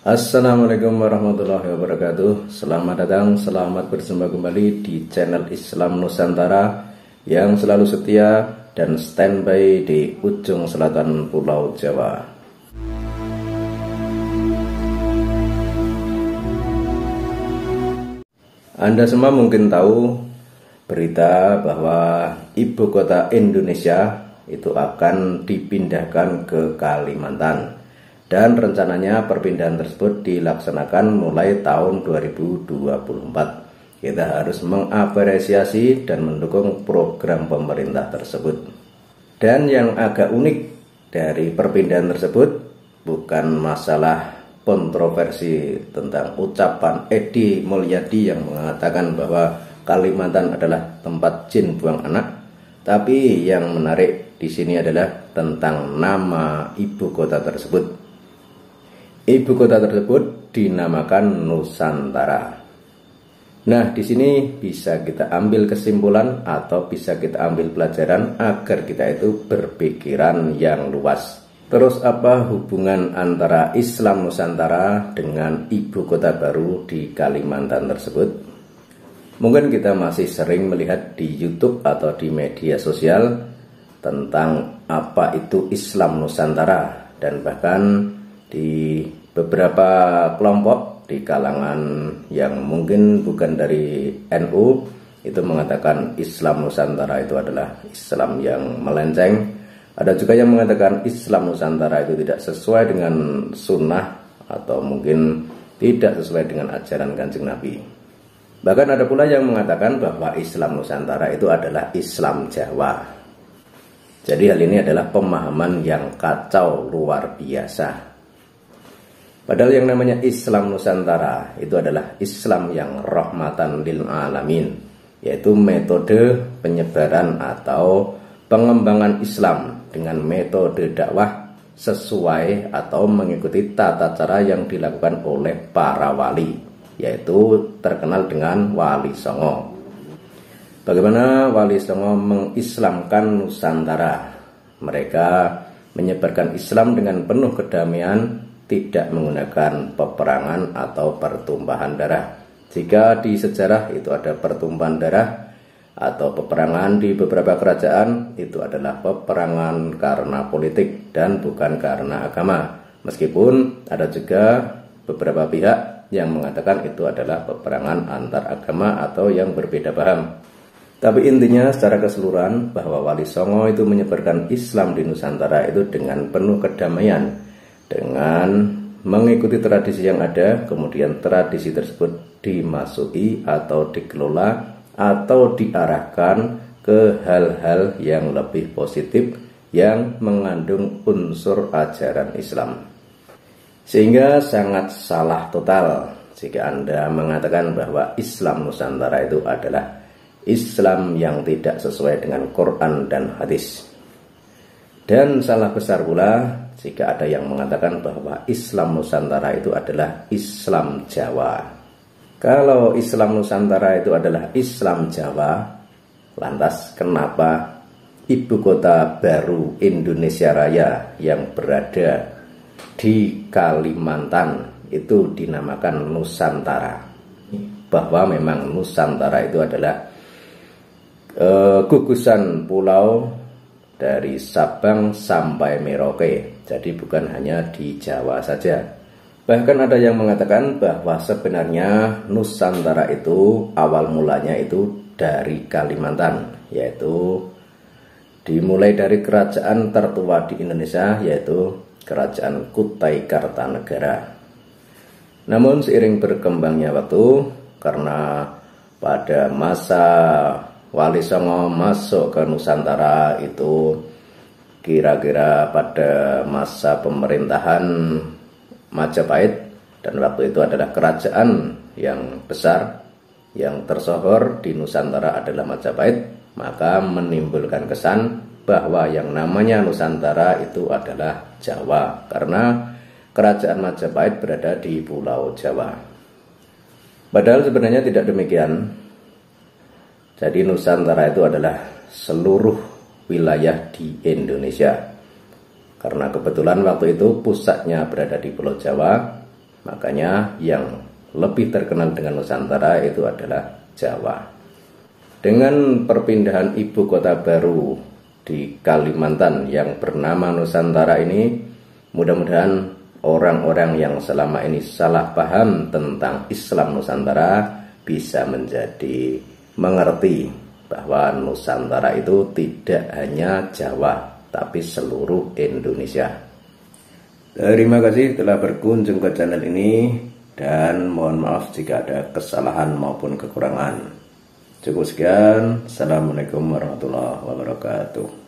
Assalamualaikum warahmatullahi wabarakatuh. Selamat datang, selamat berjumpa kembali di channel Islam Nusantara yang selalu setia dan standby di ujung selatan Pulau Jawa. Anda semua mungkin tahu berita bahwa ibu kota Indonesia itu akan dipindahkan ke Kalimantan. Dan rencananya perpindahan tersebut dilaksanakan mulai tahun 2024. Kita harus mengapresiasi dan mendukung program pemerintah tersebut. Dan yang agak unik dari perpindahan tersebut bukan masalah kontroversi tentang ucapan Edi Mulyadi yang mengatakan bahwa Kalimantan adalah tempat jin buang anak, tapi yang menarik di sini adalah tentang nama ibu kota tersebut. Ibu kota tersebut dinamakan Nusantara. Nah, di sini bisa kita ambil kesimpulan atau bisa kita ambil pelajaran agar kita itu berpikiran yang luas. Terus apa hubungan antara Islam Nusantara dengan ibu kota baru di Kalimantan tersebut? Mungkin kita masih sering melihat di YouTube atau di media sosial tentang apa itu Islam Nusantara, dan bahkan di beberapa kelompok di kalangan yang mungkin bukan dari NU itu mengatakan Islam Nusantara itu adalah Islam yang melenceng. Ada juga yang mengatakan Islam Nusantara itu tidak sesuai dengan sunnah atau mungkin tidak sesuai dengan ajaran Kanjeng Nabi. Bahkan ada pula yang mengatakan bahwa Islam Nusantara itu adalah Islam Jawa. Jadi hal ini adalah pemahaman yang kacau luar biasa. Padahal yang namanya Islam Nusantara itu adalah Islam yang rahmatan lil alamin, yaitu metode penyebaran atau pengembangan Islam dengan metode dakwah sesuai atau mengikuti tata cara yang dilakukan oleh para wali, yaitu terkenal dengan Wali Songo. Bagaimana Wali Songo mengislamkan Nusantara? Mereka menyebarkan Islam dengan penuh kedamaian, tidak menggunakan peperangan atau pertumpahan darah. Jika di sejarah itu ada pertumpahan darah atau peperangan di beberapa kerajaan, itu adalah peperangan karena politik dan bukan karena agama. Meskipun ada juga beberapa pihak yang mengatakan itu adalah peperangan antar agama atau yang berbeda paham. Tapi intinya secara keseluruhan bahwa Wali Songo itu menyebarkan Islam di Nusantara itu dengan penuh kedamaian, dengan mengikuti tradisi yang ada, kemudian tradisi tersebut dimasuki atau dikelola atau diarahkan ke hal-hal yang lebih positif yang mengandung unsur ajaran Islam. Sehingga sangat salah total jika Anda mengatakan bahwa Islam Nusantara itu adalah Islam yang tidak sesuai dengan Quran dan hadis. Dan salah besar pula jika ada yang mengatakan bahwa Islam Nusantara itu adalah Islam Jawa. Kalau Islam Nusantara itu adalah Islam Jawa, lantas kenapa ibu kota baru Indonesia Raya yang berada di Kalimantan itu dinamakan Nusantara? Bahwa memang Nusantara itu adalah gugusan pulau dari Sabang sampai Merauke. Jadi bukan hanya di Jawa saja. Bahkan ada yang mengatakan bahwa sebenarnya Nusantara itu awal mulanya itu dari Kalimantan, yaitu dimulai dari kerajaan tertua di Indonesia, yaitu Kerajaan Kutai Kartanegara. Namun seiring berkembangnya waktu, karena pada masa Wali Songo masuk ke Nusantara itu kira-kira pada masa pemerintahan Majapahit, dan waktu itu adalah kerajaan yang besar yang tersohor di Nusantara adalah Majapahit, maka menimbulkan kesan bahwa yang namanya Nusantara itu adalah Jawa karena kerajaan Majapahit berada di Pulau Jawa. Padahal sebenarnya tidak demikian. Jadi Nusantara itu adalah seluruh wilayah di Indonesia. Karena kebetulan waktu itu pusatnya berada di Pulau Jawa, Makanya yang lebih terkenal dengan Nusantara itu adalah Jawa. Dengan perpindahan ibu kota baru di Kalimantan yang bernama Nusantara ini, mudah-mudahan orang-orang yang selama ini salah paham tentang Islam Nusantara bisa menjadi mengerti bahwa Nusantara itu tidak hanya Jawa, tapi seluruh Indonesia. Terima kasih telah berkunjung ke channel ini, dan mohon maaf jika ada kesalahan maupun kekurangan. Cukup sekian. Assalamualaikum warahmatullahi wabarakatuh.